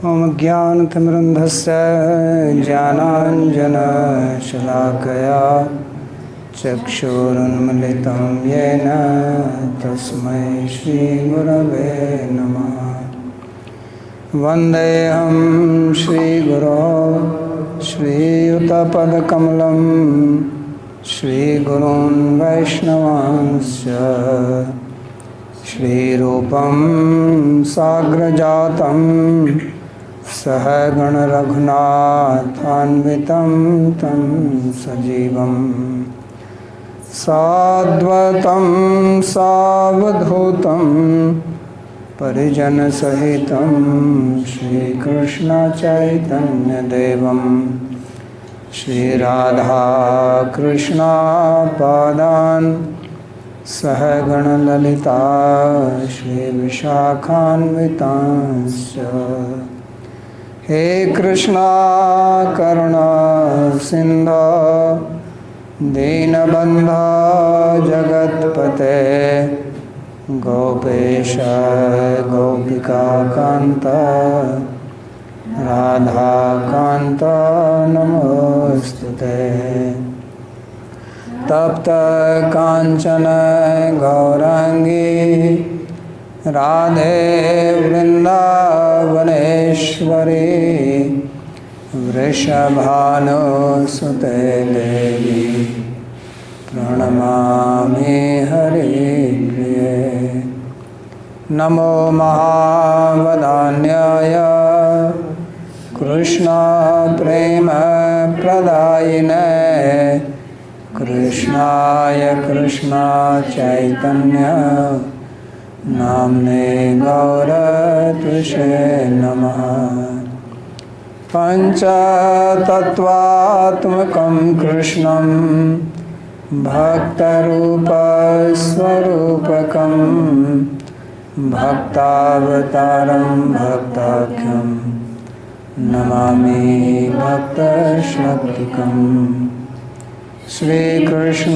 ॐ ज्ञानतिमिरन्धस्य ज्ञानाञ्जनशलाकया चक्षुरुन्मिलितं येन तस्मै श्रीगुरवे नमः। वन्देऽहं श्रीगुरो श्रीयुतपदकमलं श्रीगुरून् वैष्णवांश्च श्रीरूपं साग्रजातं सहगण रघुनाथान्वितं तं सजीवं साद्वैतं सावधूतं परिजनसहितं श्रीकृष्णचैतन्यदेवं श्रीराधाकृष्णपादान् सहगणललिता श्रीविशाखान्वितांश्च। हे कृष्णा करुणा सिन्धो दीनबन्धो जगत्पते गोपेश गोपिकान्त राधाकान्त नमोस्तुते। तप्त कांचन गौरांगी राधे वृंदावनेश्वरी वृषभानुसुते देवी प्रणमामि हरिप्रिये। नमो महावदान्याय कृष्ण प्रेम प्रदायिने कृष्णाय कृष्ण चैतन्य नाम्ने गौरत्विषे नमः। पञ्चतत्त्वात्मकं कृष्णं भक्तरूपस्वरूपकं भक्तावतारं भक्ताख्यं नमामि भक्तशक्तिकम्। श्री कृष्ण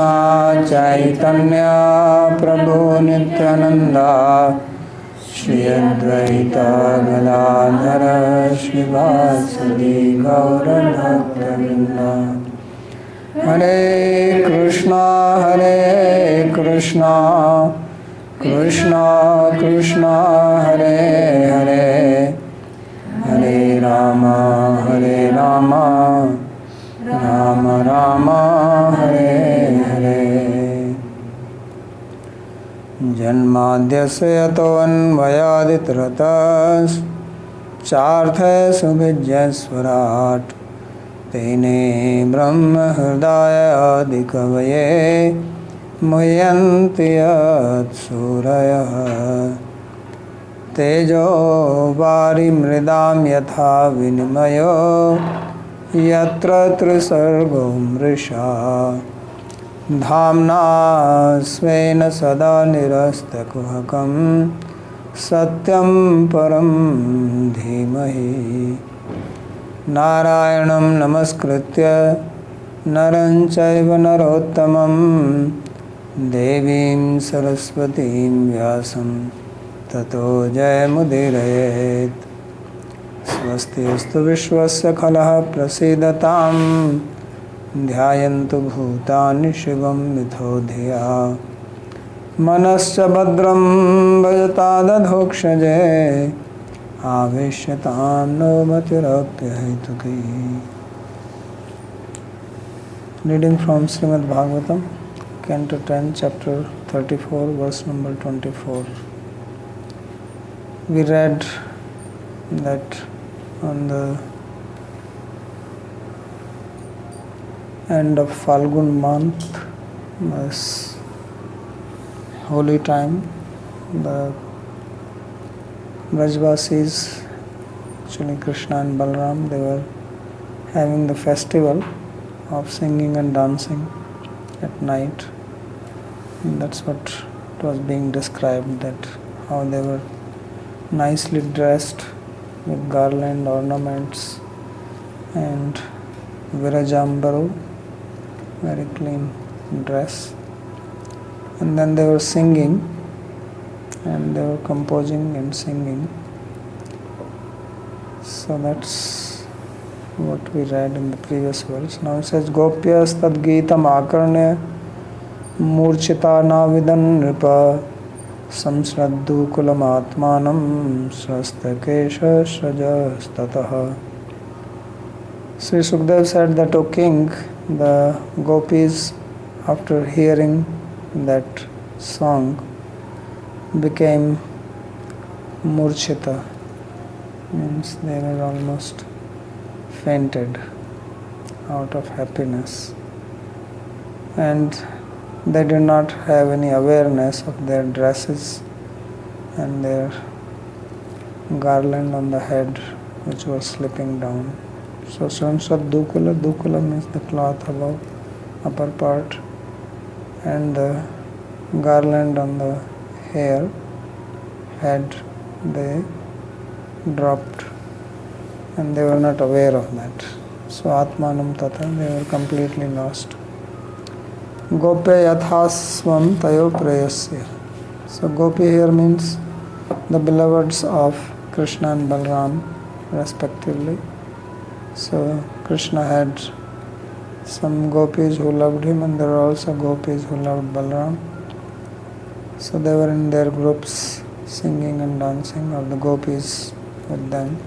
चैतन्य प्रभु नित्यानंदा श्री अद्वैत गदाधर श्रीवासदि गौर भक्तवृंद। हरे कृष्णा कृष्णा कृष्णा हरे हरे हरे राम राम राम हरे हरे। जन्माद्यस्य यतोऽन्वयादितरतश्चार्थसुभिज्ञस्वराट् तेने ब्रह्महृदायादिकवये मुह्यन्ति यत्सूरयः। तेजो वारिमृदां यथा विनिमयो यत्र त्रिसर्गो मृषा धाम्ना स्वेन सदा निरस्तकुहकं सत्यं परं धीमहि। नारायणं नमस्कृत्य नरं चैव नरोत्तमं देवीं सरस्वतीं व्यासं ततो जयमुदीरयेत्। स्वस्तिस्तु विश्वस्य खलः प्रसीदतां ध्यायन्तु भूतानि शिवं मिथो धिया मनश्च भद्रं भजतादधोक्षजे आवेश्यतां no मतिरप्यहेतुकी। Reading from Śrīmad-Bhāgavatam, Canto 10, Chapter 34, verse number 24. We read that on the end of Falgun month, this holy time, the Brajvasis, actually Krishna and Balram, they were having the festival of singing and dancing at night. And that's what it was being described, that how they were nicely dressed with garland ornaments and virajambaru, very clean dress, and then they were singing and they were composing and singing. So that's what we read in the previous verse. Now it says, Gopyas tad geetam akarne murchita navidan nripa samsraddu kulam atmanam srastakesha srajastataha. Sri Sukdev said that, O king, the gopis, after hearing that song, became murchita, means they were almost fainted out of happiness, and they did not have any awareness of their dresses and their garland on the head which was slipping down. So Swansat Dukula, Dukula means the cloth above, upper part, and the garland on the hair, head, they dropped, and they were not aware of that. So Atmanam Tata, they were completely lost. Gope yathasvam tayo prayasya. So Gopi here means the beloveds of Krishna and Balram respectively. So Krishna had some gopis who loved him, and there were also gopis who loved Balram. So they were in their groups singing and dancing, or the gopis with them.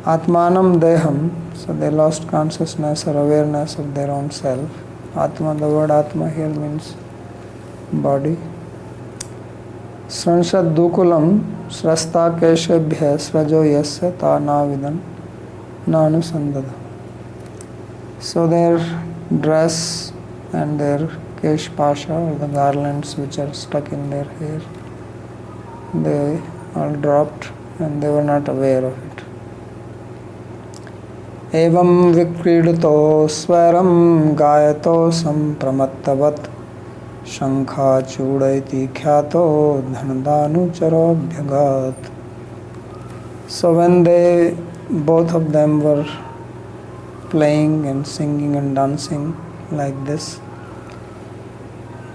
Atmanam deham, so they lost consciousness or awareness of their own self. Atma, the word Atma here means body. Sranshat dukulam srasta keshebhya srajo yasya ta navidan nanusandada. So their dress and their kesh pasha, or the garlands which are stuck in their hair, they all dropped and they were not aware of it. Evam vikriduto swaram gayato sampramattavat shankha chudaiti khyato dhandanucharo bhyagat. So when they, both of them were playing and singing and dancing like this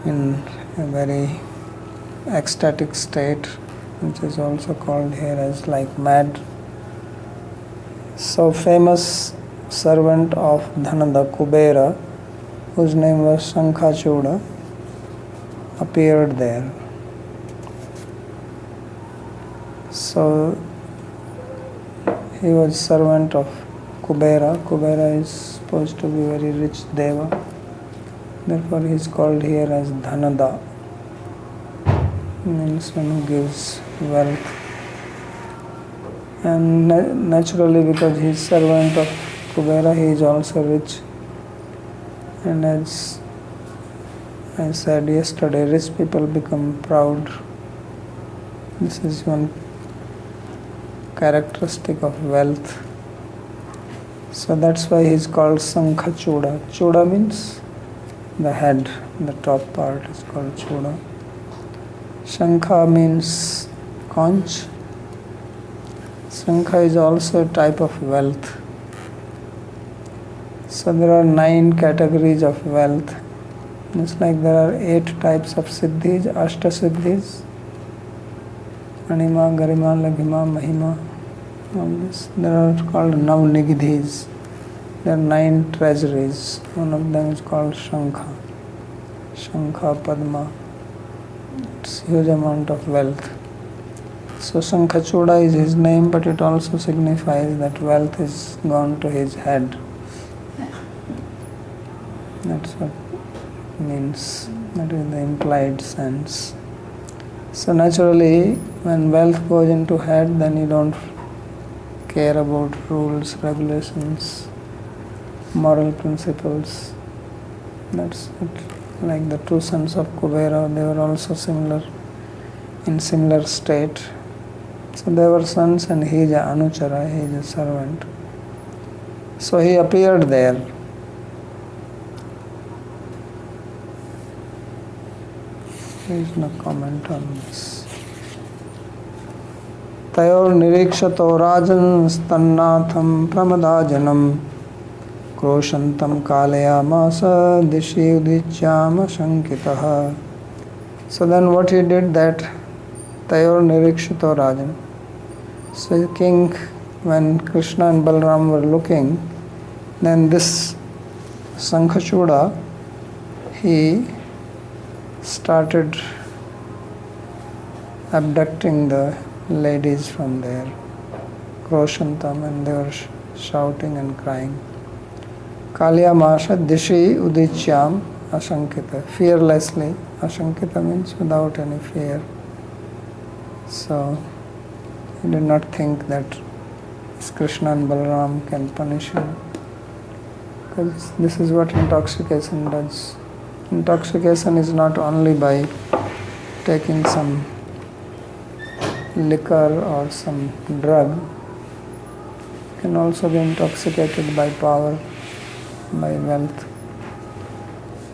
in a very ecstatic state, which is also called here as like mad. So famous servant of Dhanada, Kubera, whose name was Shankhachuda, appeared there. So he was servant of Kubera. Kubera is supposed to be very rich deva. Therefore he is called here as Dhanada, means one who gives wealth. And naturally, because he is servant of Kubera, he is also rich. And as I said yesterday, rich people become proud. This is one characteristic of wealth. So that's why he is called Shankhachuda. Chuda means the head, the top part is called Chuda. Shankha means conch. Shankha is also a type of wealth. So there are 9 categories of wealth. It's like there are 8 types of siddhis, ashta siddhis, anima, garima, laghima, mahima, all this. There are called navnigidhis. There are 9 treasuries. One of them is called Shankha. Shankha, Padma. It's a huge amount of wealth. So Shankhachuda is his name, but it also signifies that wealth is gone to his head. That's what it means. That is the implied sense. So naturally, when wealth goes into head, then you don't care about rules, regulations, moral principles. That's it. Like the 2 sons of Kubera, they were also similar, in similar state. So they were sons, and he is a anuchara, he is a servant. So he appeared there. There is no comment on this. Tayor nirikshato rajan stannatham pramadajanam kroshantam kalayamasa dishi udichyama shankitaha. So then what he did, that Tayor nirikshato rajan. So the king when Krishna and Balaram were looking, then this Sankhachūda, he started abducting the ladies from there, Kroshantam, and they were shouting and crying. Kalyamasa dishi udichyam ashankita, fearlessly. Ashankita means without any fear. So he did not think that Krishna and Balaram can punish him, because this is what intoxication does. Intoxication is not only by taking some liquor or some drug. You can also be intoxicated by power, by wealth.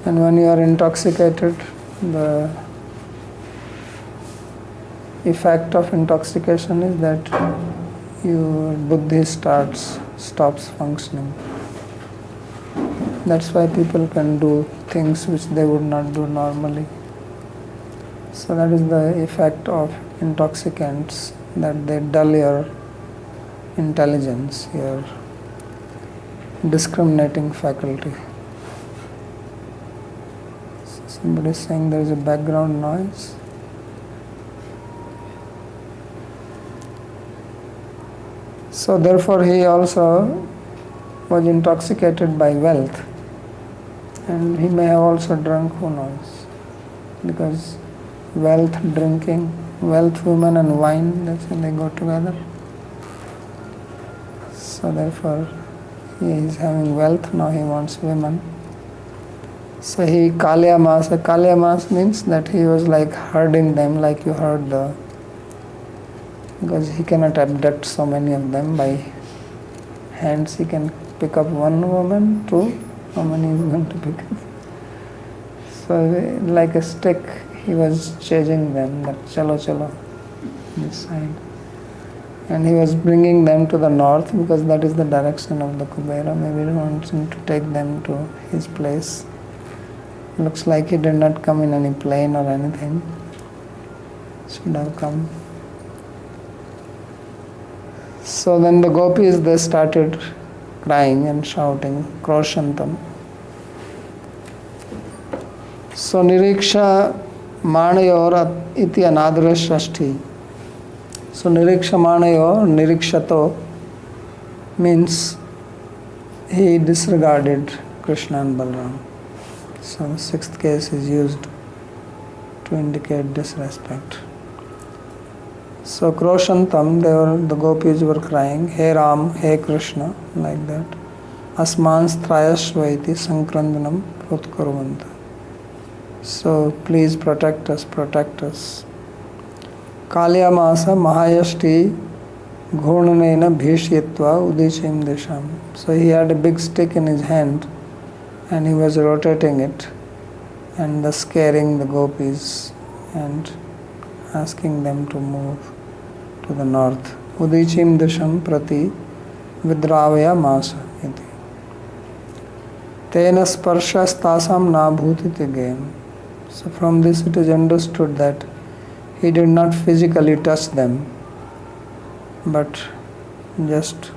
And when you are intoxicated, the effect of intoxication is that your buddhi stops functioning. That's why people can do things which they would not do normally. So that is the effect of intoxicants, that they dull your intelligence, your discriminating faculty. Somebody is saying there is a background noise. So therefore he also was intoxicated by wealth, and he may have also drunk, who knows, because wealth, drinking, wealth, women and wine, that's when they go together. So therefore he is having wealth, now he wants women. So he Kalyamas means that he was like herding them, like you herd the, because he cannot abduct so many of them by hands. He can pick up one woman, two, how many is going to pick up? So like a stick, he was chasing them, that chalo chalo, this side. And he was bringing them to the north, because that is the direction of the Kubera. Maybe he wants him to take them to his place. Looks like he did not come in any plane or anything. Should have come. So then the gopis, they started crying and shouting, Kroshantam. So Niriksha Manayor iti anadra shashti. So Niriksha Manayor, Nirikshato means he disregarded Krishna and Balaram. So the sixth case is used to indicate disrespect. So Kroshantam, the gopis were crying, Hey Ram, Hey Krishna, like that. Asmans Trayashvaiti Sankrandanam Prutkurvanta. So please protect us, protect us. Kalyamasa Mahayashti Ghurnanena Bhishyatva Udishim Desham. So he had a big stick in his hand and he was rotating it and thus scaring the gopis and asking them to move to the north. Udichim Desham Prati Vidravaya Masa iti. Tena Sparshas Tasam Na Bhutiti Gem. So from this it is understood that he did not physically touch them, but just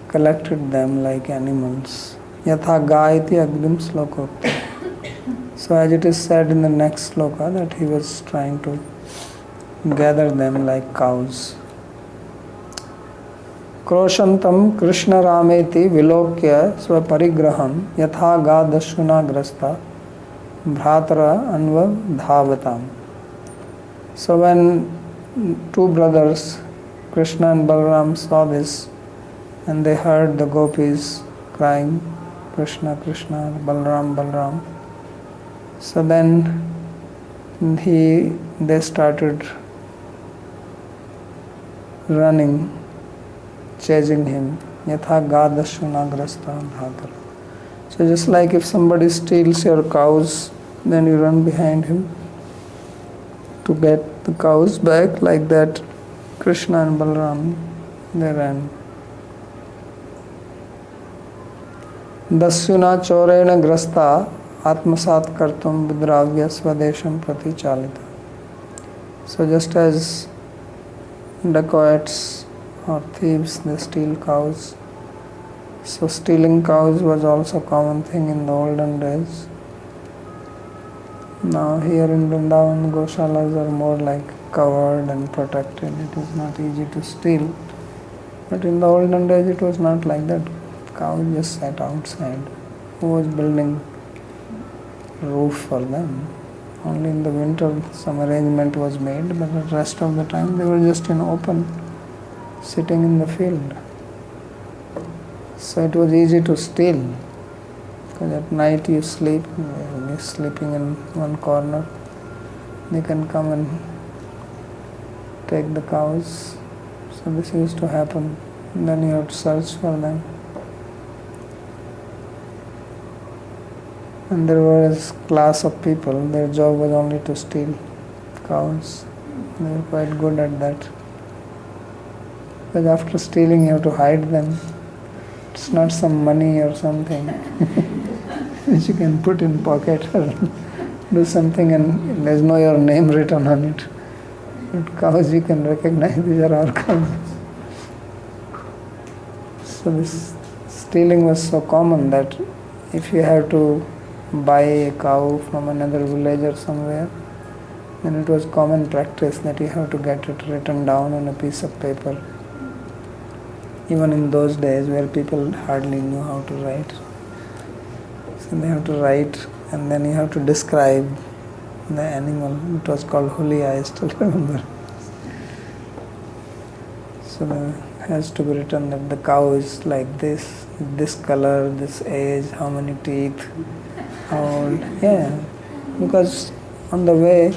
collected them like animals. Yatha Gaiti Agnim Slokokta. So as it is said in the next sloka, that he was trying to gather them like cows. Kroshantam Krishna Rameti Vilokya Svaparigraham Yatha Ga Dashuna Grasta Bhratara Anva Dhavatam. So when two brothers, Krishna and Balaram, saw this and they heard the gopis crying, Krishna, Krishna, Balaram, Balaram. So then they started running, chasing him. Yatha Gadashuna Grasta Bhatara. So just like if somebody steals your cows, then you run behind him to get the cows back, like that Krishna and Balaram, they ran. Dasyuna Chorena Grasta Atmasat Kartum Vidravya Swadesham Prati Chalita. So just as dacoits or thieves, they steal cows. So stealing cows was also a common thing in the olden days. Now here in Vrindavan, Goshalas are more like covered and protected. It is not easy to steal. But in the olden days it was not like that. Cows just sat outside. Who was building roof for them? Only in the winter some arrangement was made, but the rest of the time they were just in open, sitting in the field. So it was easy to steal, because at night you sleep, you're sleeping in one corner, they can come and take the cows. So this used to happen. And then you have to search for them. And there was a class of people, their job was only to steal cows. They were quite good at that. But after stealing you have to hide them. It's not some money or something which you can put in pocket or do something and there's no your name written on it. But cows you can recognize, these are our cows. So this stealing was so common that if you have to buy a cow from another village or somewhere, then it was common practice that you have to get it written down on a piece of paper. Even in those days where people hardly knew how to write. So they have to write and then you have to describe the animal. It was called hulia, I still remember. So there has to be written that the cow is like this color, this age, how many teeth, how old. Yeah, because on the way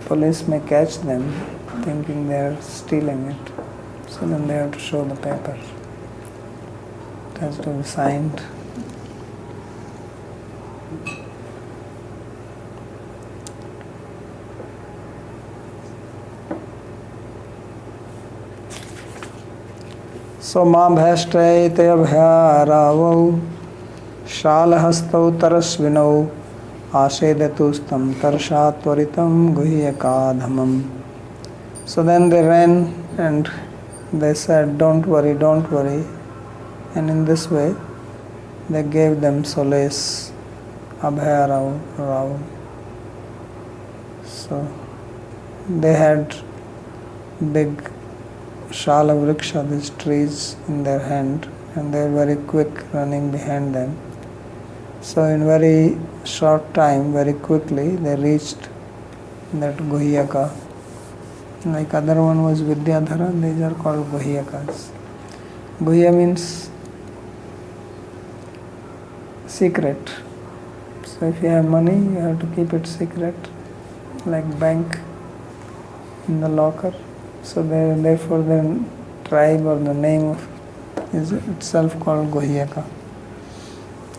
police may catch them thinking they are stealing it. So then they have to show the paper. It has to be signed. So ma bhashtre te abhyaravo shalhastau tarasvinau asedatustam tarshatvaritam guhyakadhamam. So then they ran and they said, don't worry. And in this way, they gave them solace, abhaya. So they had big shala vriksha, these trees in their hand, and they were very quick running behind them. So in very short time, very quickly, they reached that Guhyaka. Like other one was Vidyadhara, these are called Guhyakas. Guhya means secret. So if you have money, you have to keep it secret, like bank in the locker. So therefore the tribe or the name is itself called Guhyaka.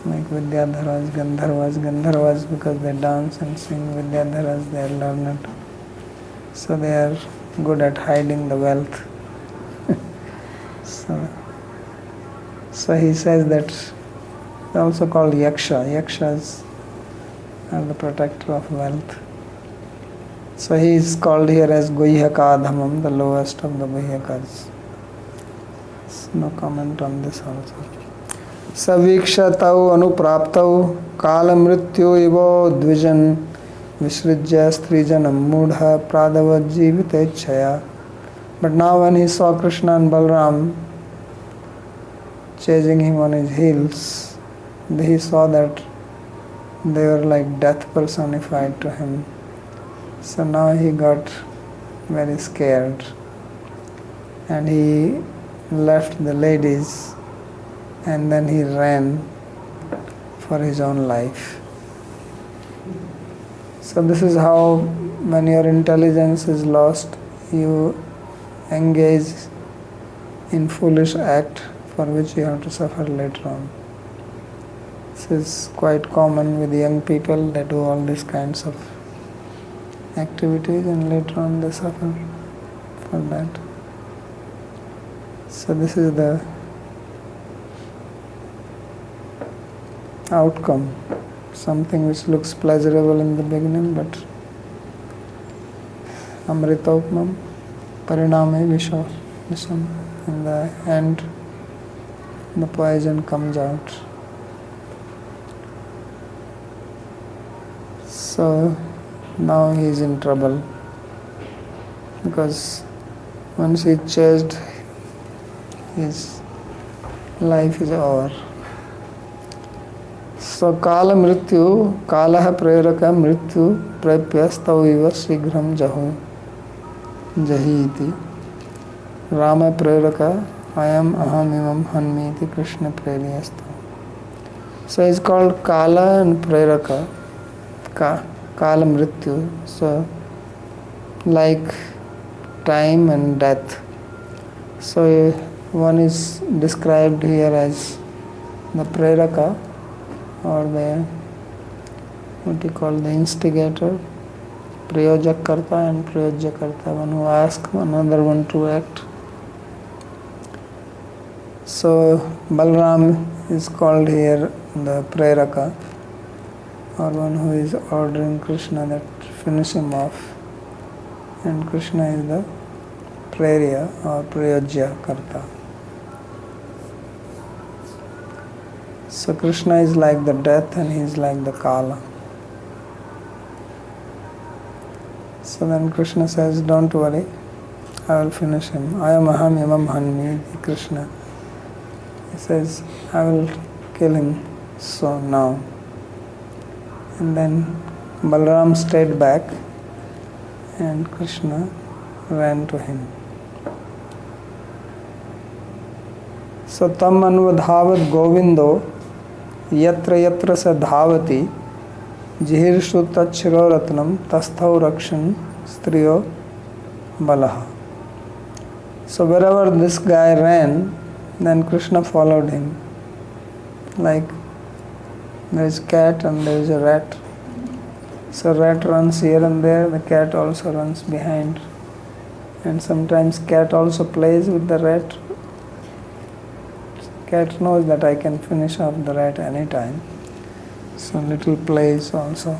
Like Vidyadharas, Gandharvas because they dance and sing. Vidyadharas, they are learned. So they are good at hiding the wealth. So he says that they are also called Yaksha. Yakshas are the protector of wealth. So he is called here as Guhyakadhamam, the lowest of the Guhyakas. So no comment on this also. Savikṣatau anupraptau kalamrityu ivo dvijan Visrijya Strijanam Mudha Pradava Jivitechaya. But now when he saw Krishna and Balram chasing him on his heels, he saw that they were like death personified to him. So now he got very scared and he left the ladies and then he ran for his own life. So this is how when your intelligence is lost, you engage in foolish act for which you have to suffer later on. This is quite common with young people. They do all these kinds of activities and later on they suffer for that. So this is the outcome. Something which looks pleasurable in the beginning, but amritopmam pariname visham. In the end, the poison comes out. So now he is in trouble, because once he chased, his life is over. So kala mrityu, kalaha preraka mrityu prapyastau iva shighram jahi iti. Rama preraka ayam aham imam hanmi iti Krishna preriyastau. So it's called kala and preraka. Kala mrityu. So like time and death. So one is described here as the preraka, or the the instigator, prayojakarta and prayojakarta, one who asks another one to act. So Balram is called here the preraka, or one who is ordering Krishna that finish him off, and Krishna is the prerya or prayojakarta. So Krishna is like the death and he is like the kala. So then Krishna says, don't worry, I will finish him. Ayam aham imam hanmi, Krishna. He says, I will kill him so now. And then Balram stayed back and Krishna ran to him. So tam anvadhavat govindo yatra yatra sa dhavati jihirsu tachiro ratnam tasthau rakshan striyo balaha. So wherever this guy ran, then Krishna followed him. Like there is cat and there is a rat. So rat runs here and there, the cat also runs behind. And sometimes cat also plays with the rat. Cat knows that I can finish off the rat anytime. So little plays also.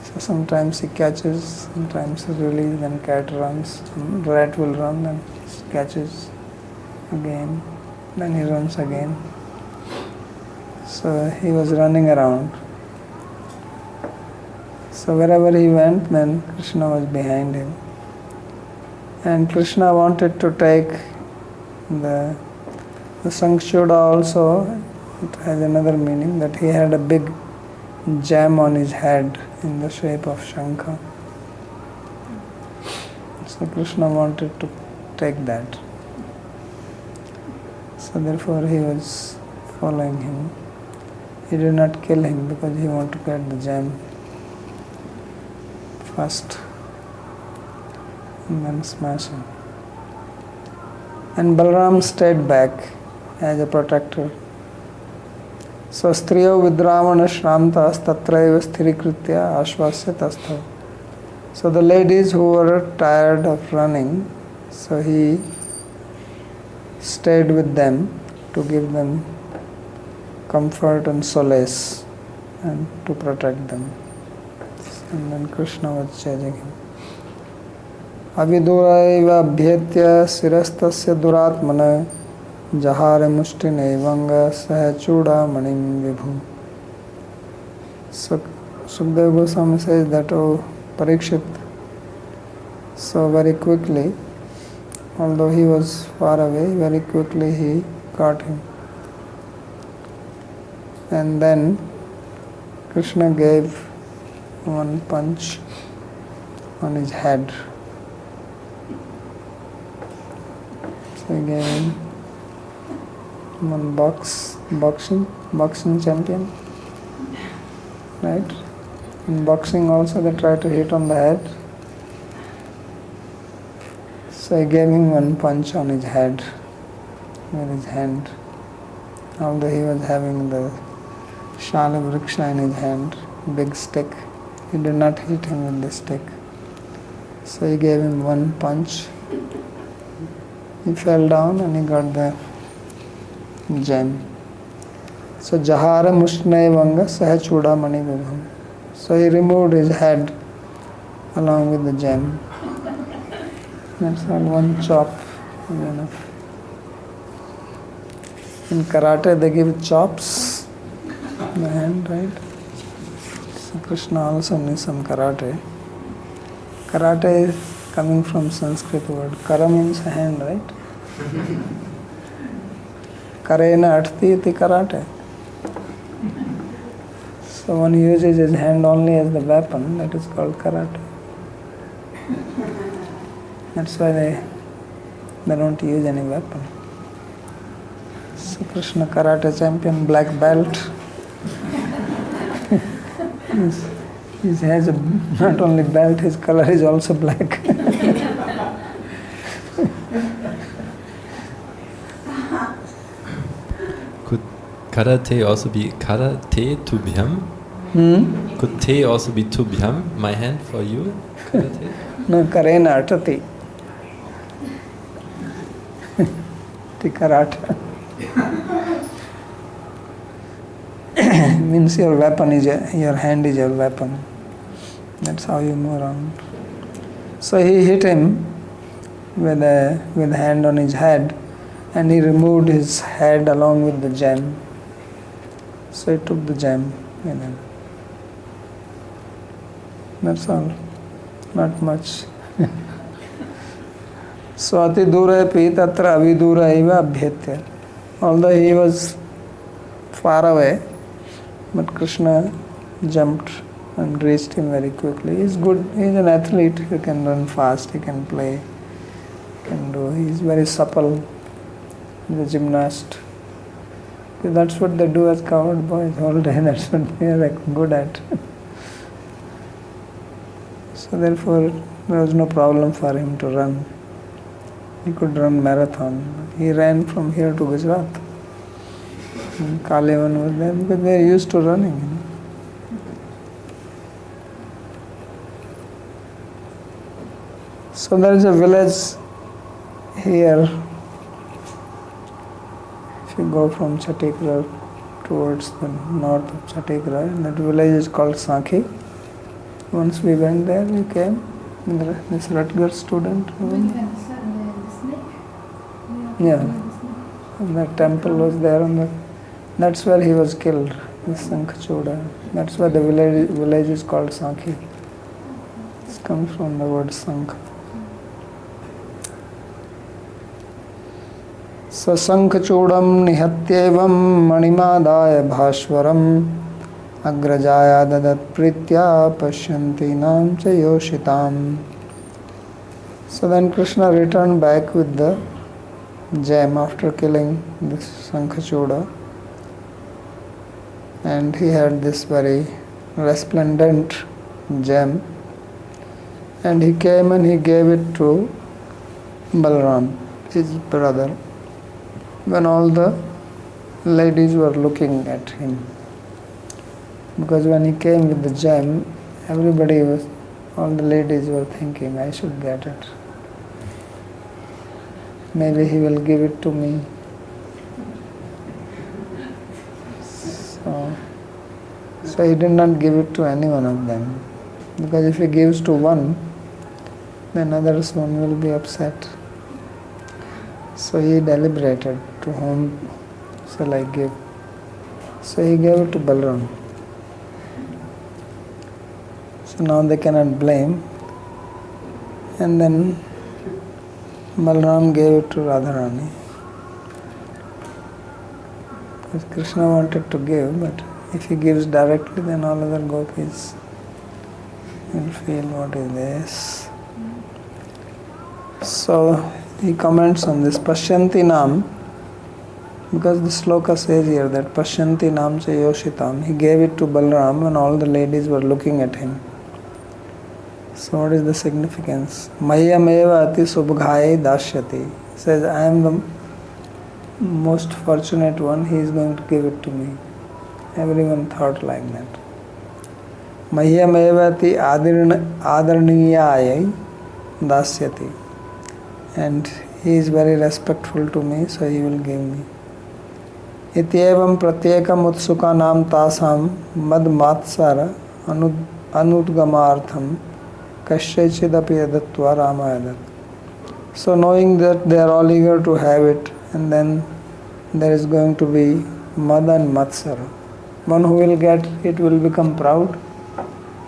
So sometimes he catches, sometimes he releases, then cat runs. Rat will run, then catches again, then he runs again. So he was running around. So wherever he went, then Krishna was behind him. And Krishna wanted to take the Sankshuda also, it has another meaning, that he had a big gem on his head in the shape of Shankha. So Krishna wanted to take that. So therefore he was following him. He did not kill him because he wanted to get the gem first and then smash him. And Balram stayed back as a protector. So striyo vidravana shrantas tatraiva sthirikritya ashvasya tastha. So the ladies who were tired of running, so he stayed with them to give them comfort and solace and to protect them. And then Krishna was chasing him. Aviduraiva abhyetya sirastasya duratmana jahare mushtine vanga sahachuda manim vibhu. So Sukadeva Goswami says that, oh Parikshit, so very quickly, although he was far away, very quickly he caught him. And then Krishna gave one punch on his head. So he gave him one boxing champion, right? In boxing also they try to hit on the head. So he gave him one punch on his head with his hand. Although he was having the Shala Vriksha in his hand, big stick, he did not hit him with the stick. So he gave him one punch. He fell down and he got the gem. So Jahara Mushnai Vanga Sahachuda Mani Vibham. So he removed his head along with the gem. That's all, one chop is enough. In karate they give chops in the hand, right? So Krishna also needs some karate. Karate is coming from Sanskrit word. Kara means hand, right? Karena arti iti karate. So one uses his hand only as the weapon, that is called karate. That's why they don't use any weapon. So Krishna karate champion, black belt. He has not only belt, his color is also black. Could karate also be karate tubhyam? Could te also be tubhyam? My hand for you? Karate? No, karena artati. The karate. Means your weapon is your hand is your weapon. That's how you move around. So he hit him with a hand on his head, and he removed his head along with the gem. So he took the gem with him. That's all. Not much. So ati dura pi tatra avidura eva abhyatya. Although he was far away, but Krishna jumped and reached him very quickly. He's good. He's an athlete. He can run fast. He can play. He can do. He's very supple. He's a gymnast. That's what they do as coward boys all day. That's what they are good at. So therefore, there was no problem for him to run. He could run marathon. He ran from here to Gujarat. Kalevan was there because they are used to running. So there is a village here. If you go from Chhattisgarh towards the north of Chhattisgarh, that village is called Sakhi. Once we went there, we came. This Rutgers student. Yeah. And the temple was there on the. That's where he was killed, this Sankhachoda. That's why the village is called Sakhi. It comes from the word Sankh. So Sankhachodam nihatyevam manimadaya bhashwaram agrajaya dadat pritya pashyanti nam cha yoshitam. So then Krishna returned back with the gem after killing this Sankhachoda. And he had this very resplendent gem, and he came and he gave it to Balaram, his brother, when all the ladies were looking at him. Because when he came with the gem, all the ladies were thinking, I should get it. Maybe he will give it to me. So he did not give it to any one of them. Because if he gives to one, then others one will be upset. So he deliberated to whom shall I give. So he gave it to Balaram. So now they cannot blame. And then Balaram gave it to Radharani. Because Krishna wanted to give, but if he gives directly, then all other gopis will feel what is this. So he comments on this Pashyanti Nam, because the sloka says here that Pashyanti Nam cha Yoshitam. He gave it to Balaram when all the ladies were looking at him. So what is the significance? Mahyameva ati subghai dashyati. He says, I am the most fortunate one, he is going to give it to me. Everyone thought like that. Mahyameva ati adarniyayai dasyati. And he is very respectful to me, so he will give me. Ityevam pratyekam utsukanam tasam mad matsara anudgamartham kashyaichidapi yadatva ramayadat. So knowing that they are all eager to have it, and then there is going to be Mada and Matsara. One who will get it will become proud,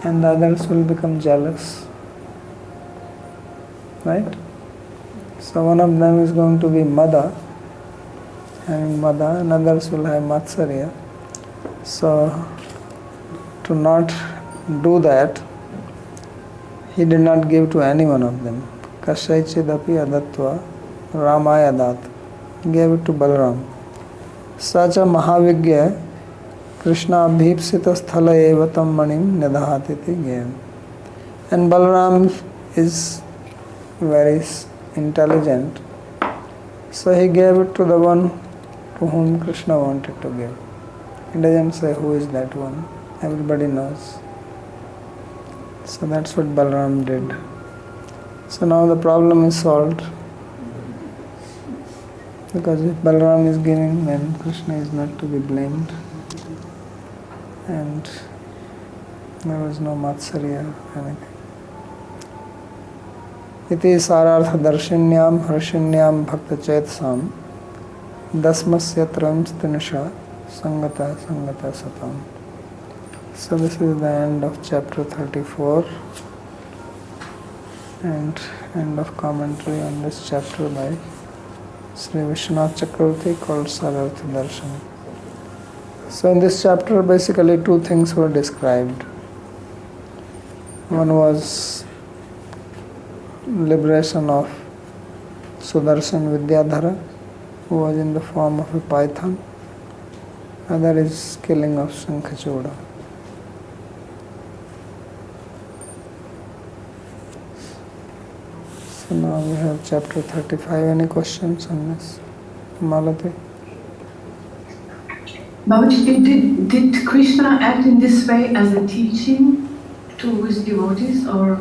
and the others will become jealous. Right? So one of them is going to be Mada, having Mada, and others will have Matsarya. So to not do that, he did not give to any one of them. Kasyaichidapi adatva Ramaya dat. He gave it to Balaram. Sacha Mahavigya Krishna abhipsita sthala evatam manim nidhatiti gem. And Balaram is very intelligent. So he gave it to the one to whom Krishna wanted to give. He doesn't say who is that one. Everybody knows. So that's what Balaram did. So now the problem is solved. Because if Balaram is giving, then Krishna is not to be blamed. And there was no Matsarya or anything. Iti sarartha darshinyam harshinyam bhakta chetsam dasmasya tram stinisha sangata satam. So this is the end of chapter 34 and end of commentary on this chapter by Sri Vishwanath Chakravarti called Sarartha Darshan. So in this chapter basically two things were described. One was liberation of Sudarshan Vidyadhara, who was in the form of a python. Other is killing of Shankhachoda. So now we have chapter 35. Any questions on this? Malati? Babaji, did Krishna act in this way as a teaching to his devotees or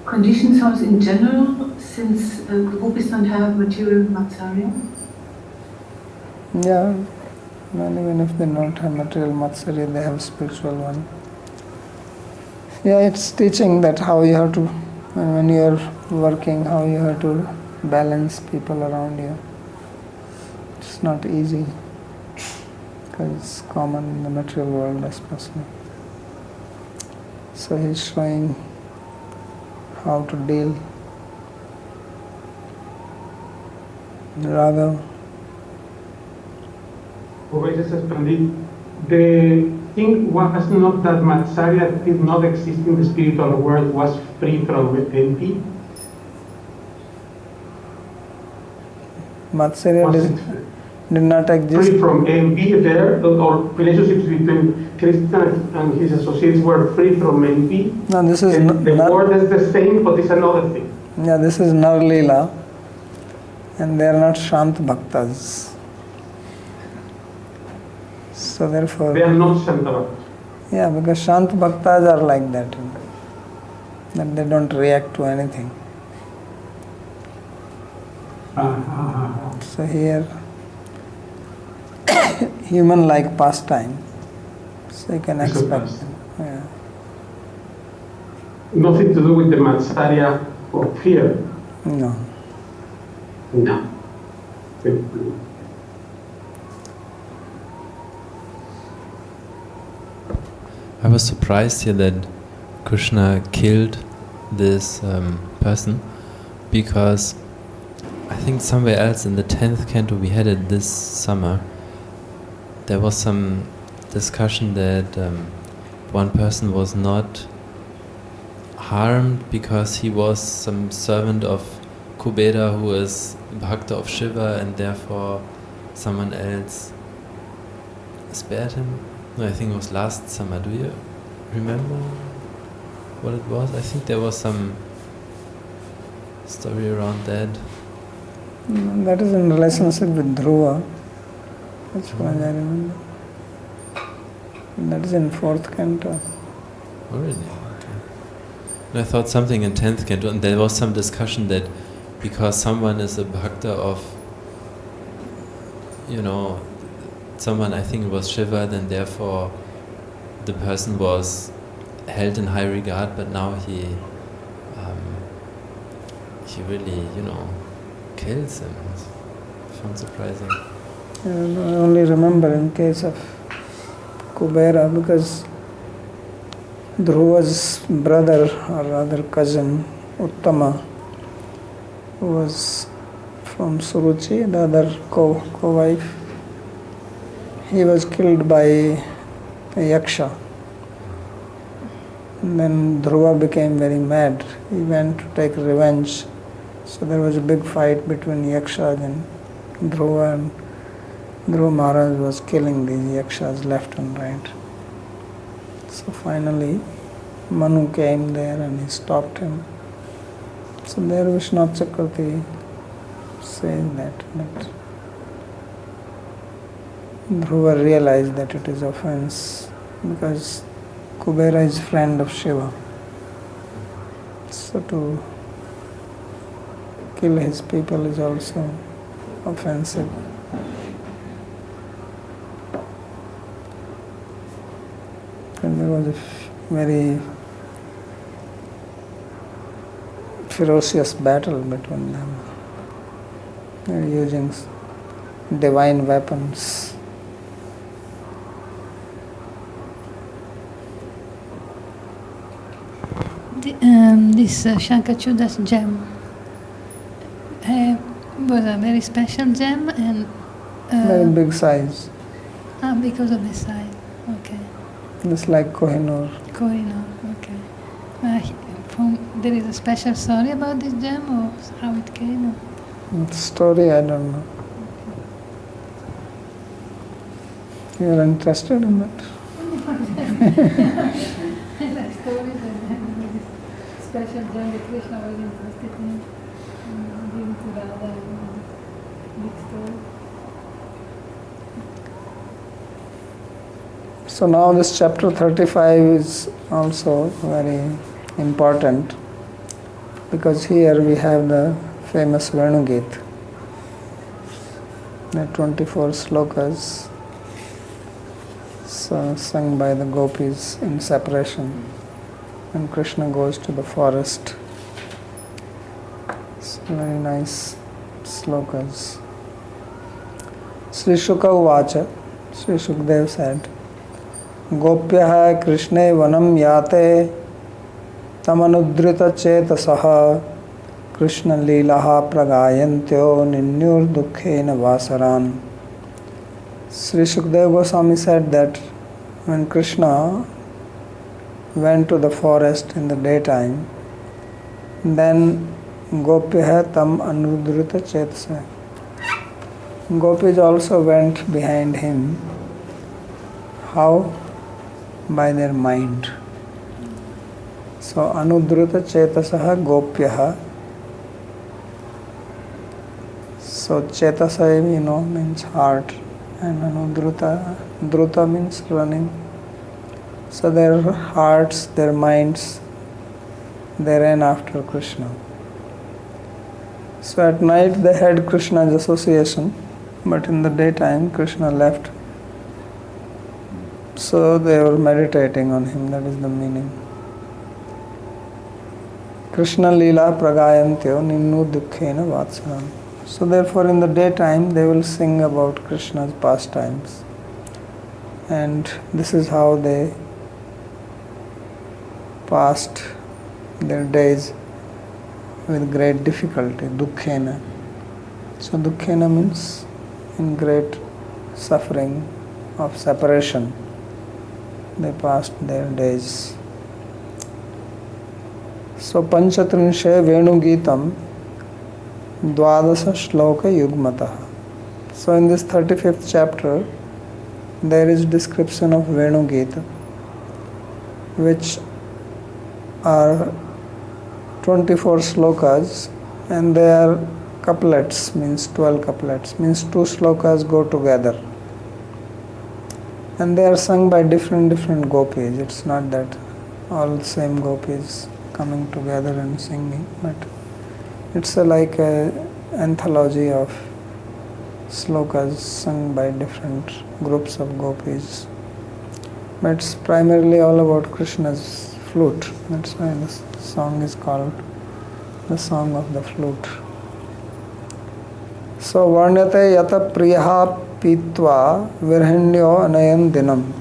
conditions house in general, since the gopis don't have material matsarya? Yeah, and even if they don't have material matsarya, they have spiritual one. Yeah, it's teaching that how you have to, when you are working, how you have to balance people around you. It's not easy because it's common in the material world especially. So he's showing how to deal. Raghav. The thing was not that Matsarya did not exist in the spiritual world, was free from envy. Matsarya did not exist. Free from envy there, or relationships between Krishna and his associates were free from envy. No, this is the word is the same, but it's another thing. Yeah, this is Rāsa-līlā, and they are not Shant Bhaktas. So therefore, they are not Shanta Bhaktas. Yeah, because Shant Bhaktas are like that, that they don't react to anything. So here, human-like pastime. So you can expect. Yeah. Nothing to do with the Matsarya of fear. No. No. I was surprised here that Krishna killed this person, because I think somewhere else in the 10th canto we had it this summer, there was some discussion that one person was not harmed because he was some servant of Kubera who is Bhakta of Shiva, and therefore someone else spared him. No, I think it was last summer. Do you remember what it was? I think there was some story around that. That is in relationship with Dhruva. That's what I remember. That is in 4th canto. Oh, really? Okay. And I thought something in 10th canto, and there was some discussion that because someone is a bhakta of, someone, I think it was Shiva, then therefore the person was held in high regard, but now he really, kills him. I found surprising. I only remember in case of Kubera, because Dhruva's brother, or rather cousin, Uttama, who was from Suruchi, the other co-wife, he was killed by a yaksha. And then Dhruva became very mad. He went to take revenge. So there was a big fight between yakshas and Dhruva, and Dhruva Maharaj was killing these yakshas left and right. So finally Manu came there and he stopped him. So there Vishwanath Chakravarti says that Dhruva realized that it is offense because Kubera is friend of Shiva. So to kill his people is also offensive. And there was a very ferocious battle between them. They were using divine weapons. This Shankachuda's gem was a very special gem and Very big size. Because of the size. Okay. Just like Kohinoor. Kohinoor. Okay. There is a special story about this gem, or how it came? Or? Story, I don't know. You are interested in that? I like stories and this special gem that Krishna was interested in giving to Radha and big story. So now this chapter 35 is also very important because here we have the famous Venugit, the 24 slokas sung by the gopis in separation, and Krishna goes to the forest. It's very nice slokas. Sri Shuka Uvacha, Sri Shukdev said, Gopyah Krishne vanam yate tamanudrita chetasaha Krishna-līlā pragayantyo ninyur dukkhena vasaran. Sri Shukdev Goswami said that when Krishna went to the forest in the daytime, then Gopyah tam anudrita chetasa. Gopis also went behind him. How? By their mind. So anudruta chetasaha gopyaha. So chetasa, means heart, and anudruta, druta means running. So their hearts, their minds, they ran after Krishna. So at night they had Krishna's association, but in the daytime Krishna left. So they were meditating on him, that is the meaning. Krishna-līlā pragayantyo ninnu dukkhena vatsaram. So therefore in the daytime they will sing about Krishna's pastimes. And this is how they passed their days with great difficulty, dukkhena. So dukkhena means in great suffering of separation. They passed their days. So Panchatrinshe Venugitam Dvadasa Shloka Yugmataha. So in this 35th chapter there is description of Venugita, which are 24 slokas, and they are couplets, means 12 couplets, means 2 slokas go together. And they are sung by different gopis. It's not that all same gopis coming together and singing, but it's like a anthology of slokas sung by different groups of gopis. But it's primarily all about Krishna's flute. That's why this song is called the song of the flute. So varnyate yata priyaha pitva virhenyo anayan dinam.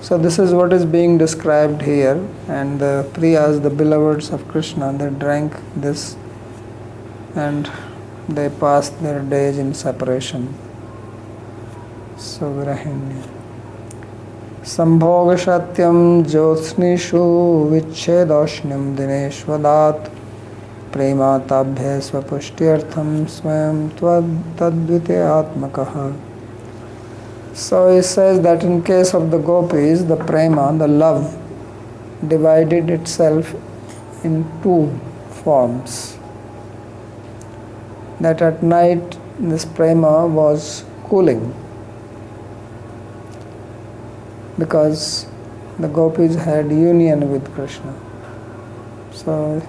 So this is what is being described here, and the Priyas, the beloveds of Krishna, they drank this and they passed their days in separation. So Virahenya. Sambhoga Shatyam Jyotsnishu Vichedashnyam Dineshvadat Prema Tabhya Swapushtyartham Swayam Tadvite Atmakaha. So it says that in case of the gopis, the prema, the love, divided itself in two forms. That at night this prema was cooling because the gopis had union with Krishna. So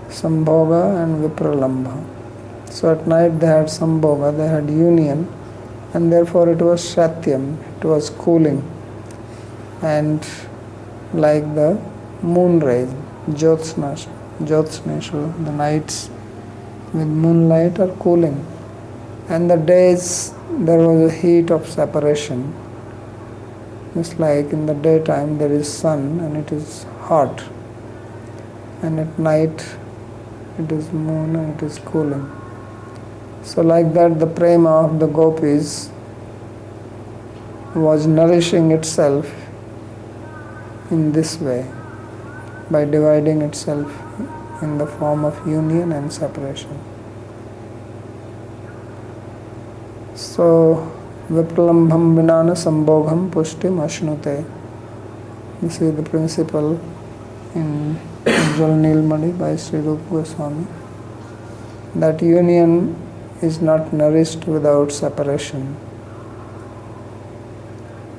Sambhoga and Vipralambha. So at night they had Sambhoga, they had union, and therefore it was Shatyam, it was cooling, and like the moon rays, Jyotsneshu, the nights with moonlight are cooling, and the days there was a heat of separation. Just like in the daytime there is sun and it is hot, and at night it is moon and it is cooling. So like that the prema of the gopis was nourishing itself in this way, by dividing itself in the form of union and separation. So Vipralambham vinana sambhogham pushtim ashnute. This is the principle in Ujjwal Nilmani by Sri Rupa Goswami, that union is not nourished without separation.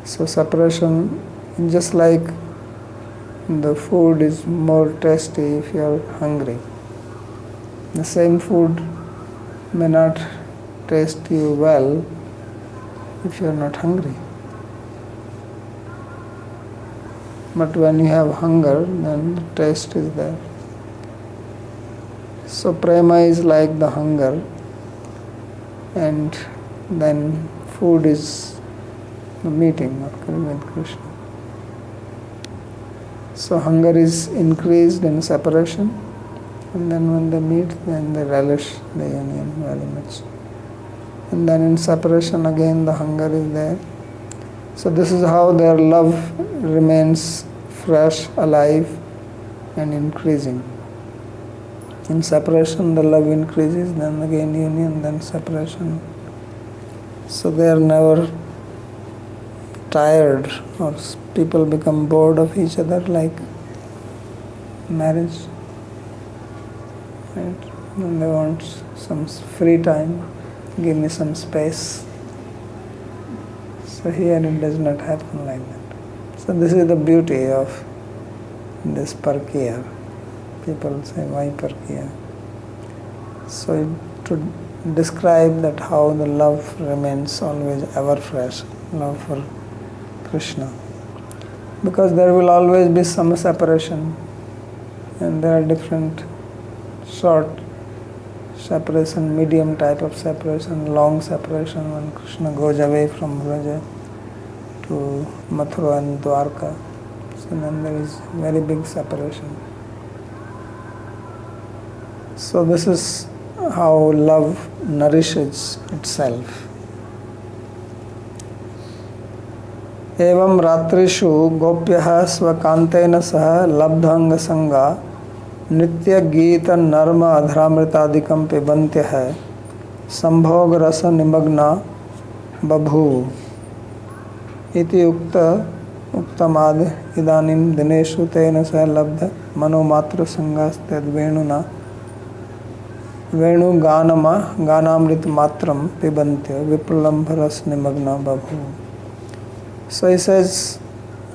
So separation, just like the food is more tasty if you are hungry, the same food may not taste you well if you are not hungry. But when you have hunger, then the taste is there. So prema is like the hunger, and then food is the meeting with Krishna. So hunger is increased in separation, and then when they meet, then they relish the union very much. And then in separation again the hunger is there. So this is how their love remains fresh, alive, and increasing. In separation the love increases, then again union, then separation. So they are never tired, or people become bored of each other like marriage. Right? And they want some free time, give me some space. So here it does not happen like that. So this is the beauty of this parkiya. People say, why parkiya? So to describe that how the love remains always ever fresh, love for Krishna. Because there will always be some separation, and there are different short separation, medium type of separation, long separation when Krishna goes away from Vraja to Mathura and Dwarka. So then there is very big separation. So this is how love nourishes itself. Evam ratrishu gopyah svakanteena saha labdhanga sanga nitya gita narma adhramritadikam pibantyah sambhog rasa nimagna babhu iti uktamad idanim dineshu tena saha labdha manomatra sangasted venuna Venu Ganama Ganamrit Matram Pibantya Vipralambharas Nimagna Babhu. So he says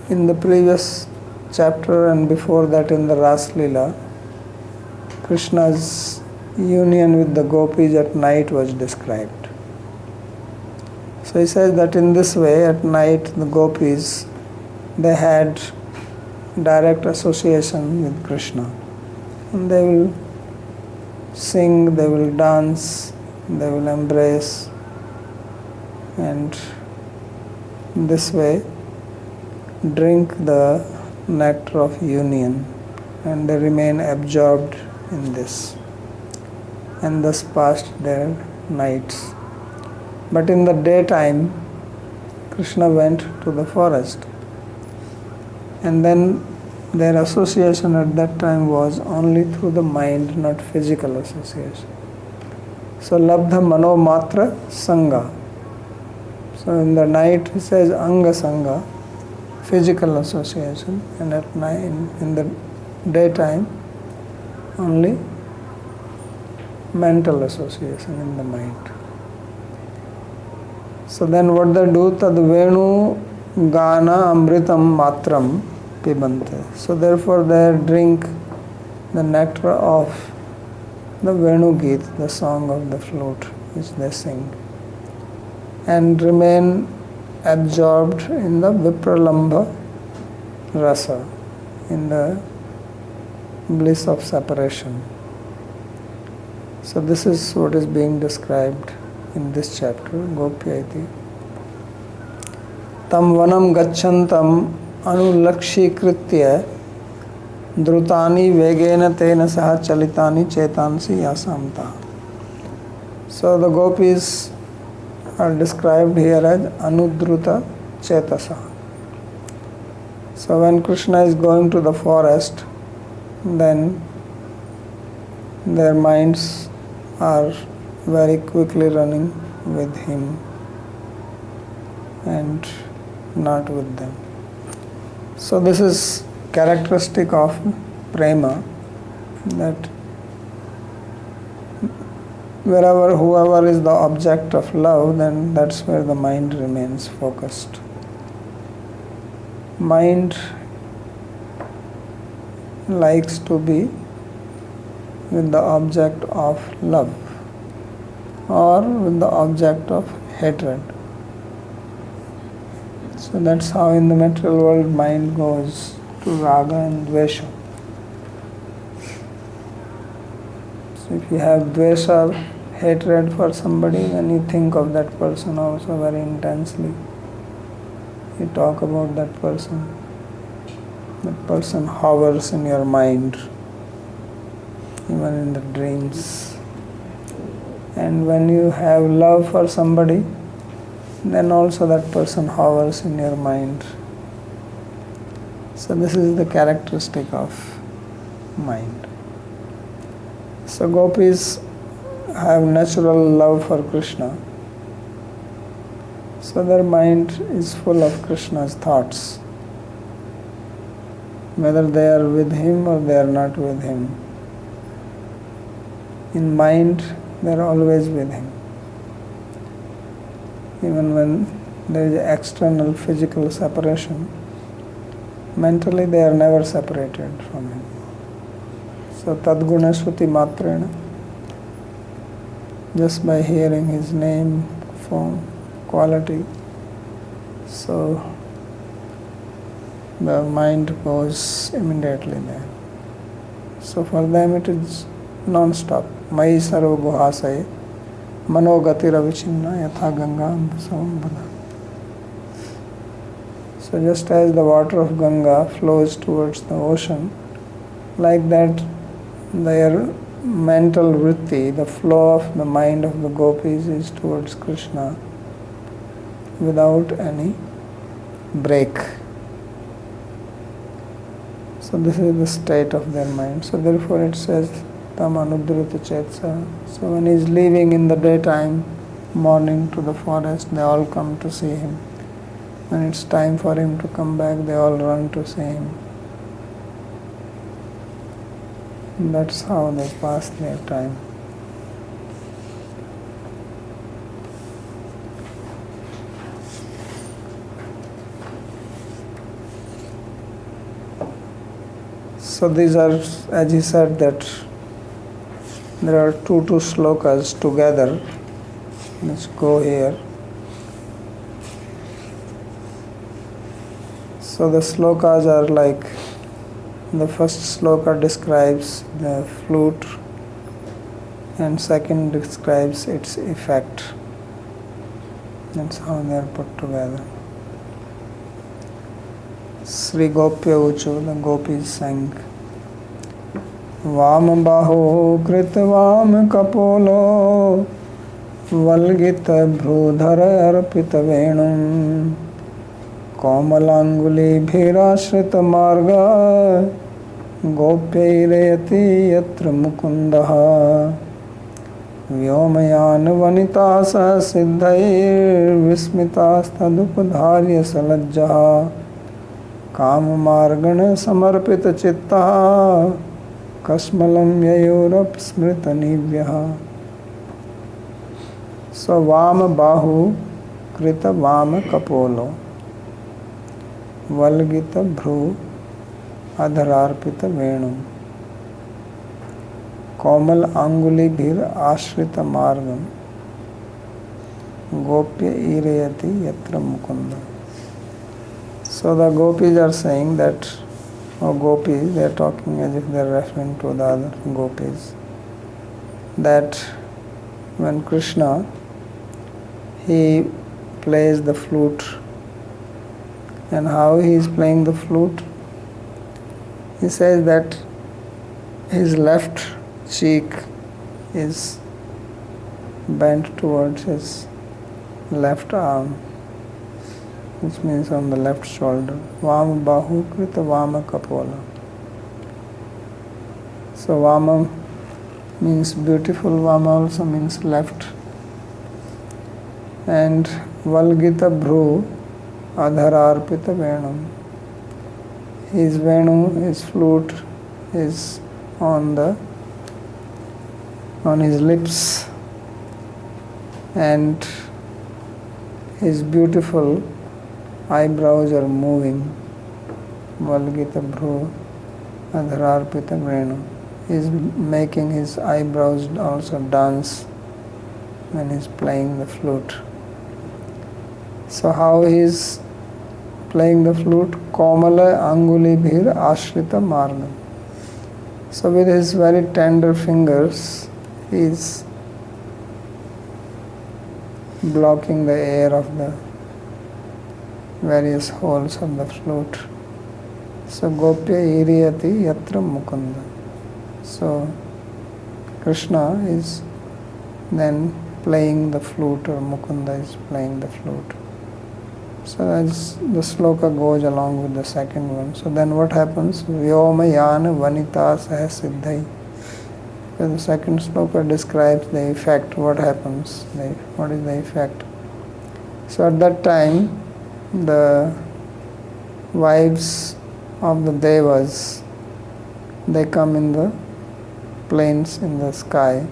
in the previous chapter and before that in the Rāsa-līlā, Krishna's union with the gopis at night was described. So he says that in this way at night the gopis, they had direct association with Krishna, and they will sing, they will dance, they will embrace, and this way drink the nectar of union, and they remain absorbed in this, and thus passed their nights. But in the daytime, Krishna went to the forest, and then their association at that time was only through the mind, not physical association. So labdha mano matra sangha. So in the night he says anga sangha, physical association, and at night in the daytime only mental association in the mind. So then what they do? Tad venu gana amritam matram pibante. So therefore they drink the nectar of the Venu Geet, the song of the flute which they sing, and remain absorbed in the Vipralambha rasa, in the bliss of separation. So this is what is being described in this chapter, Gopyaiti. Tam vanam gacchantam anulakshikritya drutani vegena tena saha chalitani chetansi yasamta. So the gopis are described here as anudruta chetasa. So when Krishna is going to the forest, then their minds are very quickly running with him and not with them. So this is characteristic of prema, that wherever whoever is the object of love, then that's where the mind remains focused. Mind likes to be with the object of love or with the object of hatred. So that's how in the material world mind goes to raga and dvesha. So if you have dvesha, hatred for somebody, then you think of that person also very intensely. You talk about that person. That person hovers in your mind, even in the dreams. And when you have love for somebody, then also that person hovers in your mind. So this is the characteristic of mind. So gopis have natural love for Krishna. So their mind is full of Krishna's thoughts, whether they are with him or they are not with him. In mind, they are always with him. Even when there is external physical separation, mentally they are never separated from him. So tadguna shruti matrena, just by hearing his name, form, quality, so the mind goes immediately there. So for them it is non-stop. Mai sarva guhasaye manogati ravichinna yatha ganga ambasavambada. So just as the water of Ganga flows towards the ocean, like that their mental vritti, the flow of the mind of the gopis is towards Krishna without any break. So this is the state of their mind. So therefore it says tam anudruta chetsa. So when he is leaving in the daytime, morning to the forest, they all come to see him. When it's time for him to come back, they all run to see him. And that's how they pass their time. So these are, as he said, that there are two slokas together. Let's go here. So the slokas are like, the first sloka describes the flute and second describes its effect. That's how they are put together. Sri Gopya Uchu, the gopis sang. Vam baho krita vam kapolo valgita bhrudhara arpita venum komalanguli bhirashrita marga gopyairayati yatra mukundaha Vyomayan vanita sa siddhair vismitas tadupadharya salajjaha Kama margana samarpita chitta kasmalam yayorap smrita nivyaha. So Vama Bahu Krita Vama Kapolo Valgita Bhru Adhararpita Venum Komal Anguli Bhir Ashrita Margam Gopya Irayati Yatra Mukunda. So the gopis are saying that, gopis, they are talking as if they are referring to the other gopis, that when Krishna, he plays the flute, and how he is playing the flute, he says that his left cheek is bent towards his left arm, which means on the left shoulder. Vama Bahu Krita Vama Kapola. So Vama means beautiful, Vama also means left. And Valgita Bhru Adhararpita Venum. His Venu, his flute is on his lips, and his beautiful eyebrows are moving. Valgita Bhru Adhararpita Vrenu. He is making his eyebrows also dance when he is playing the flute. So how he is playing the flute? Komala Anguli Bhir Ashrita Margam. So with his very tender fingers, he is blocking the air of the various holes of the flute. So Gopya Iriyati Yatra Mukunda. So Krishna is then playing the flute, or Mukunda is playing the flute. So that's the sloka goes along with the second one. So then what happens? Vyomayana vanita saha siddhai. So the second sloka describes the effect, what happens, what is the effect. So at that time, the wives of the devas, they come in the plains in the sky.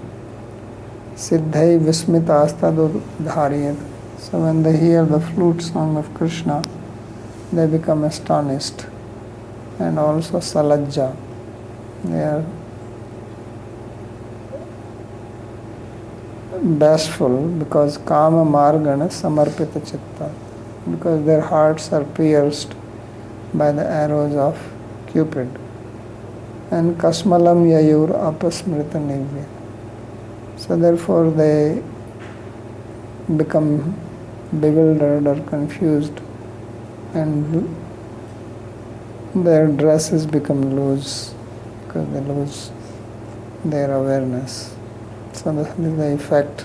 Siddhai vismitastadu dhariyat. So when they hear the flute song of Krishna, they become astonished. And also salajja. They are bashful because kama margana samarpita chitta. Because their hearts are pierced by the arrows of Cupid. And kasmalam yayur apasmrita nivya. So therefore they become bewildered or confused, and their dresses become loose because they lose their awareness. So this is the effect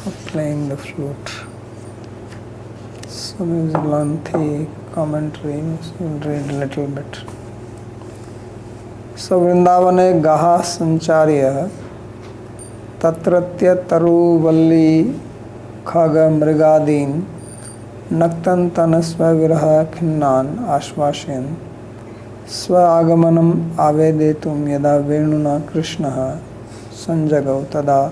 of playing the flute. So there is a lengthy commentary, so we'll read a little bit. So Vrindavane Gaha Sancharya Tatratya Taru Valli Khaga Mrigadin Naktan Tanasva Viraha Khinnan Ashvashin Swa Agamanam Avedetum Yada Venuna Krishnaha Sanjagau Tada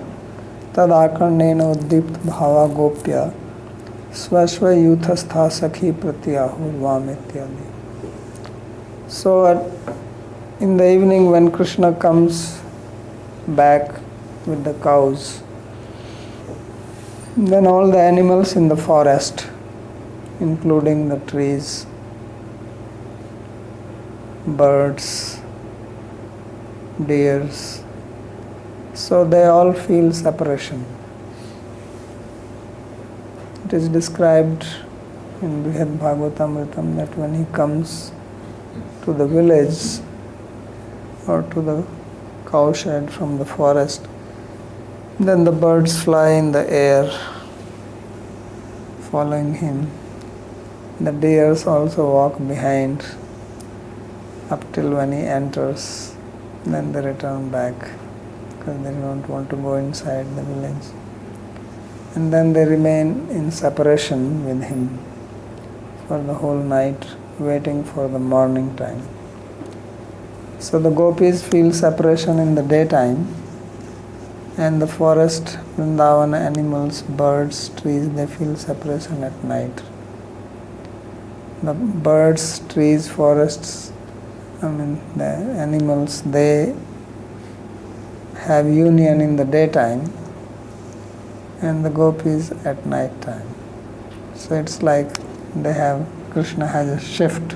Tadakarnena Uddipt Bhava Gopya Swasva Yuthastha Sakhi Pratyahurvam Ityadi. So in the evening when Krishna comes back with the cows, then all the animals in the forest, including the trees, birds, deers, So they all feel separation. It is described in Śrīmad-Bhāgavatam that when he comes to the village or to the cowshed from the forest, then the birds fly in the air following him. The deers also walk behind up till when he enters, then they return back because they don't want to go inside the village. And then they remain in separation with him for the whole night, waiting for the morning time. So the gopis feel separation in the daytime, and the forest, Vrindavana animals, birds, trees, they feel separation at night. The birds, trees, forests, the animals, they have union in the daytime, and the gopis at night time. So it's like Krishna has a shift.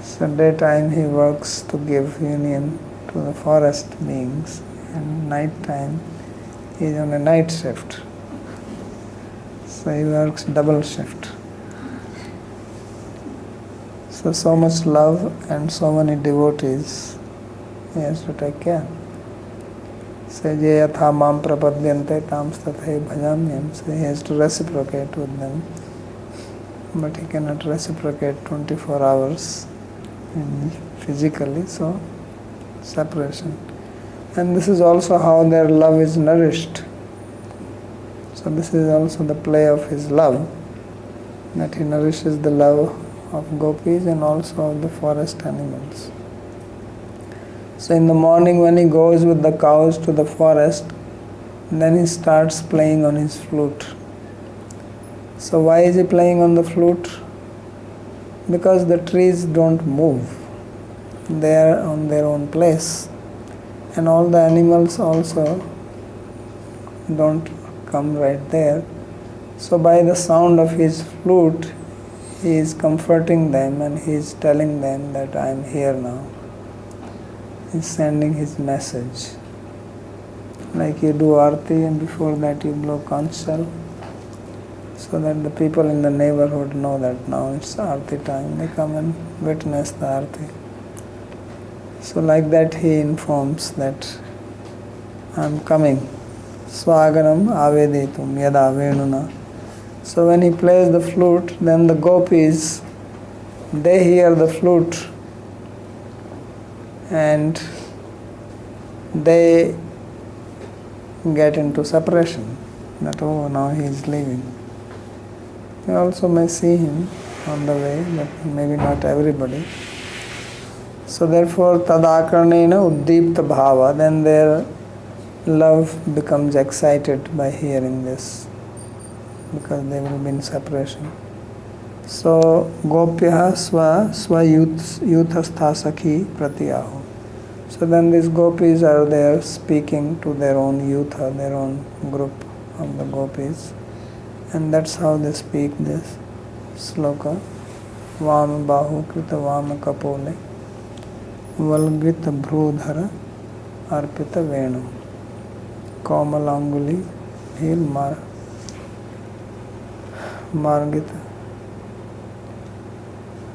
So daytime he works to give union to the forest beings, and night time he is on a night shift. So he works double shift. So much love and so many devotees, he has to take care. So je yatha mam prapadyante tam stathai bhajamyam. So he has to reciprocate with them, but he cannot reciprocate 24 hours physically, so separation. And this is also how their love is nourished. So this is also the play of his love, that he nourishes the love of gopis and also of the forest animals. So in the morning when he goes with the cows to the forest, then he starts playing on his flute. So why is he playing on the flute? Because the trees don't move. They are on their own place. And all the animals also don't come right there. So by the sound of his flute, he is comforting them and he is telling them that I am here now. He is sending his message. Like you do arti and before that you blow conch shell, so that the people in the neighborhood know that now it's arti time. They come and witness the arti. So like that he informs that I am coming. Swaganam aveditum yada venuna. So when he plays the flute, then the gopis, they hear the flute and they get into separation, that oh, now he is leaving. You also may see him on the way, but maybe not everybody. So therefore, tadakarnena uddipta bhava, then their love becomes excited by hearing this, because they will be in separation. So gopyaha yuthastha sakhi pratyahu. So then these gopis are there speaking to their own yutha, their own group of the gopis. And that's how they speak this sloka. Vama bahu krita vama kapole valgita bhrudhara arpita venu komalanguli hil margita.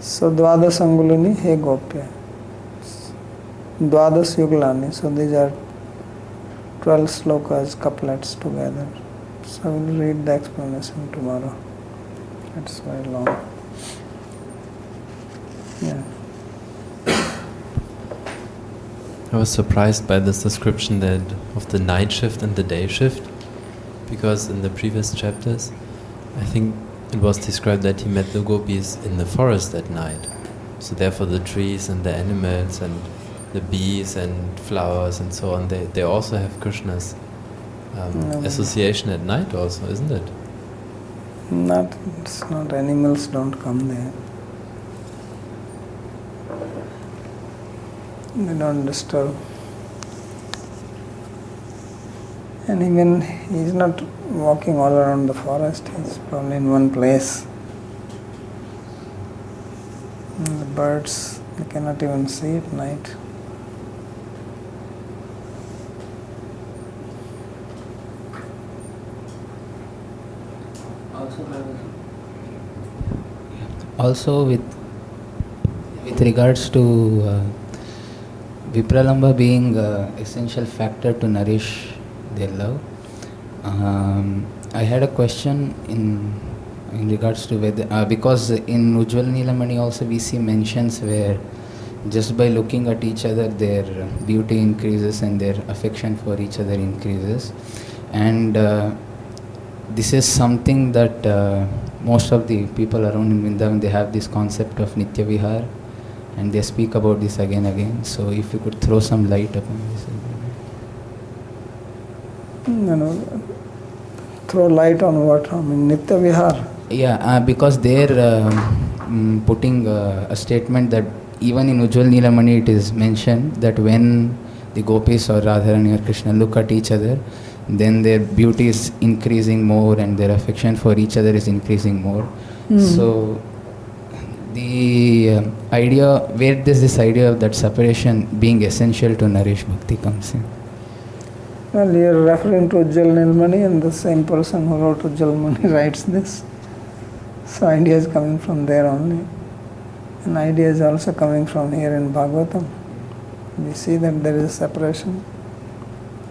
So Dvadas Angulini he gopya. Dvadas Yuglani. So these are 12 slokas, couplets together. So we'll read the explanation tomorrow. It's very long. Yeah. I was surprised by this description that of the night shift and the day shift, because in the previous chapters, I think it was described that he met the gopis in the forest at night. So therefore the trees and the animals and the bees and flowers and so on, they also have Krishna's association at night also, isn't it? It's not, animals don't come there. They don't disturb. And even he's not walking all around the forest, he's probably in one place. And the birds, they cannot even see at night. Also with regards to Vipralamba being essential factor to nourish their love, I had a question in regards to whether because in Ujjwal Nilamani also we see mentions where just by looking at each other their beauty increases and their affection for each other increases, and this is something that most of the people around in Vrindavan, they have this concept of Nitya Vihar, and they speak about this again and again. So if you could throw some light upon this. Throw light on what? I mean, Nitya Vihar. Yeah, because they're putting a statement that even in Ujjwal Nilamani it is mentioned that when the gopis or Radharani or Krishna look at each other, then their beauty is increasing more and their affection for each other is increasing more. So the idea, where does this idea of that separation being essential to nourish bhakti comes in? Well, you are referring to Ujjwal Nilamani, and the same person who wrote Ujjwal Nilamani writes this. So idea is coming from there only. And idea is also coming from here in Bhāgavatam. We see that there is a separation.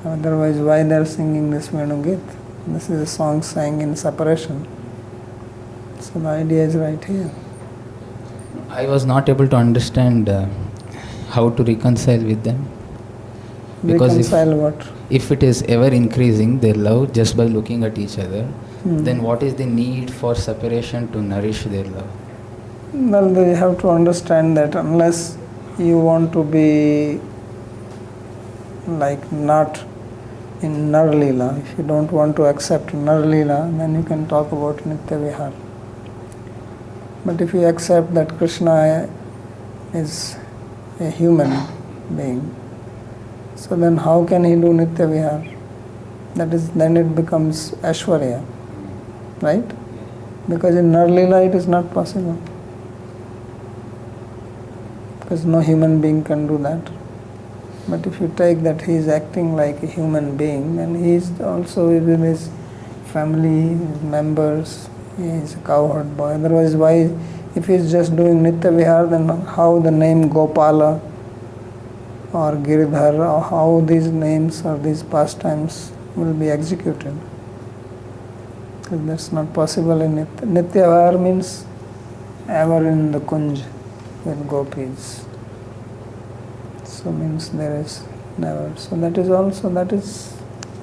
Otherwise, why they are singing this Venugit? This is a song sang in separation. So the idea is right here. I was not able to understand how to reconcile with them. Because reconcile what? If it is ever increasing, their love, just by looking at each other, then what is the need for separation to nourish their love? Well, they have to understand that unless you want to be like not in Rāsa-līlā, if you don't want to accept Rāsa-līlā, then you can talk about Nitya Vihar. But if you accept that Krishna is a human being, so then how can he do Nitya Vihar? That is, then it becomes Aishwarya, right? Because in Rāsa-līlā it is not possible. Because no human being can do that. But if you take that he is acting like a human being, then he is also within his family, his members, he is a cowherd boy. Otherwise, why, if he is just doing Nitya Vihar, then how the name Gopala or Giridhar, or how these names or these pastimes will be executed? Because that's not possible in Nitya. Nitya Vihar means ever in the Kunj with gopis. So means there is never. So that is also, that is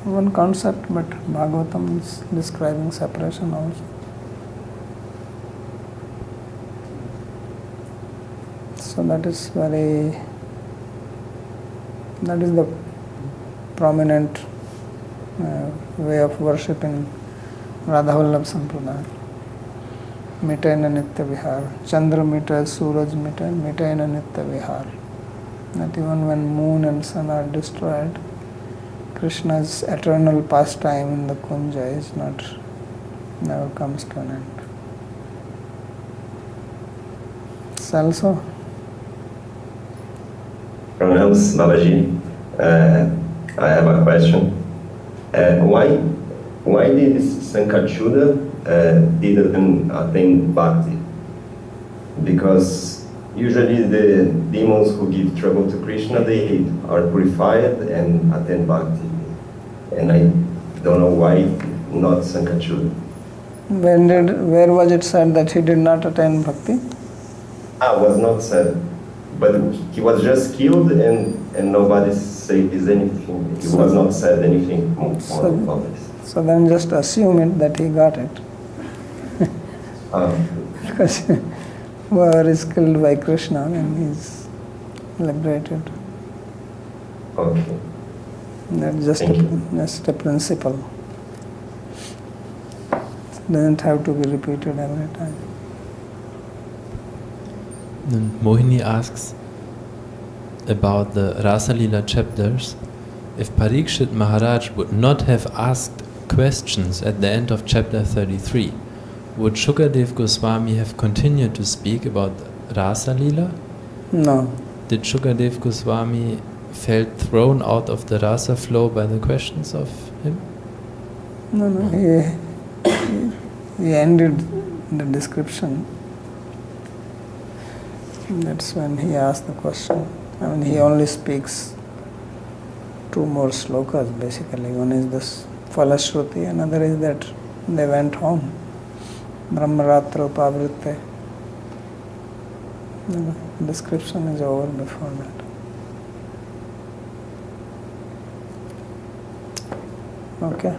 one concept, but Bhāgavatam is describing separation also. So that is very, that is the prominent way of worship in Radha-Vallabh Sampradaya. Mitaina Nitya Vihar. Chandra mitai, Suraj mitai, mitaina Nitya Vihar. That even when moon and sun are destroyed, Krishna's eternal pastime in the Kunja is not, never comes to an end. Also, Pranams, Babaji. I have a question. Why did Sankachuda didn't attain bhakti? Because usually the demons who give trouble to Krishna, they are purified and attain bhakti. And I don't know why not Sankachuda. Where was it said that he did not attain bhakti? Was not said. But he was just killed and nobody said anything. He was not said anything more about this. So then just assume it that he got it. Because whoever is killed by Krishna, then he is liberated. Okay. That's just a principle. It doesn't have to be repeated every time. Then Mohini asks about the Rāsa-līlā chapters. If Parikshit Maharaj would not have asked questions at the end of chapter 33, would Shukadev Goswami have continued to speak about Rāsa-līlā? No. Did Shukadev Goswami felt thrown out of the rasa flow by the questions of him? No. he ended the description. That's when he asked the question. I mean, he only speaks 2 more slokas basically. One is this Falashruti, another is that they went home. Brahmaratra Upavritte. The description is over before that. Okay.